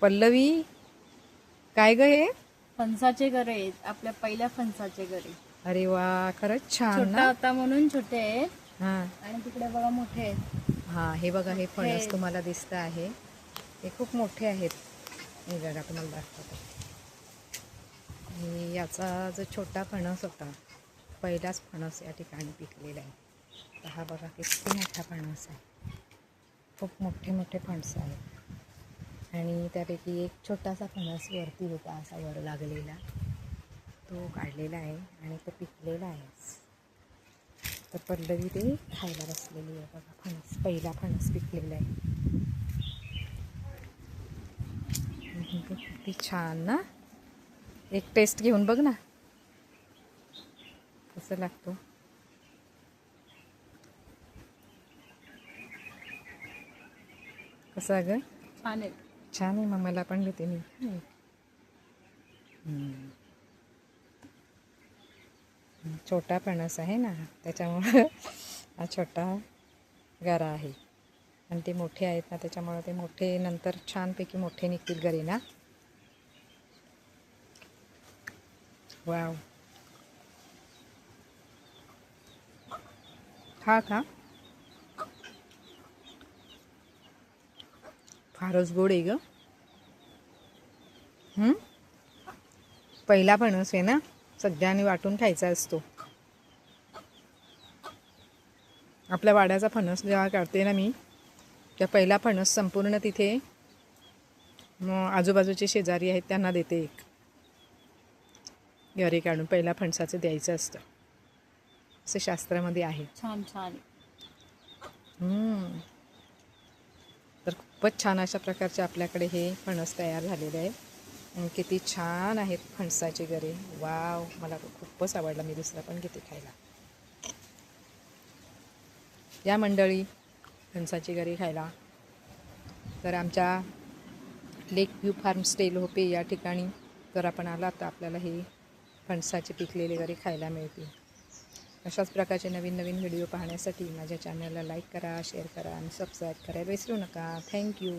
पल्लवी, काय ग हे? फणसाचे गरे आहेत, आपल्या पहिल्या फणसाचे गरे. अरे वा, खरंच छान छोटा ना. होता म्हणून छोटे आहेत हा आणि तिकडे बघा मोठे आहेत. हा, हे बघा, हे मोठे फणस आहेत. तुम्हाला दिसतं आहे. हे खूप मोठे आहेत. हे बघा, तुम्हाला दाखवतो. आणि याचा जो छोटा फणस होता, पहिलाच फणस या ठिकाणी पिकलेला आहे. तर हा बघा किती मोठा फणस आहे. खूप मोठे मोठे फणसं आहेत. आणि त्यापैकी एक छोटासा फणस वरती होता, असा वर लागलेला, तो काढलेला आहे आणि तो पिकलेला आहे. तर पल्लवी ते खायला बसलेली आहे बघा. फणस, पहिला फणस पिकलेला आहे. किती छान ना. एक टेस्ट घेऊन बघ ना, कसं लागतो. कसं अगं? छान आहेत. छान आहे. मग मला पण देते मी. छोटा फणस आहे ना, त्याच्यामुळं हा छोटा गरा आहे. आणि ते मोठे आहेत ना, त्याच्यामुळं ते मोठे नंतर छानपैकी मोठे निघतील गरे ना. वाव, खा खा, फारच गोड आहे ग. पहिला फणस आहे ना, सगळ्यांनी वाटून खायचा असतो. आपल्या वाड्याचा फणस जेव्हा काढते ना मी, त्या पहिला फणस संपूर्ण तिथे आजूबाजूचे शेजारी आहेत त्यांना देते. एक गरे काढून पहिला फणसाचं द्यायचं असतं, असं शास्त्रामध्ये आहे. छान छान. तर खूपच छान अशा प्रकारचे आपल्याकडे हे फणस तयार झालेले आहे. आणि किती छान आहेत फणसाचे गरे. वाव, मला तो खूपच आवडला. मी दुसरा पण घेते खायला. या मंडळी फणसाची गरी खायला. तर आमच्या लेक व्ह्यू फार्म स्टे लोहपे या ठिकाणी जर आपण आलात तर आपल्याला हे फणसाचे पिकलेले गरे खायला मिळतील. अशाच प्रकारचे नवीन नवीन व्हिडिओ पाहण्यासाठी माझ्या चॅनलला लाईक करा, शेअर करा आणि सबस्क्राईब करायला विसरू नका. थँक्यू.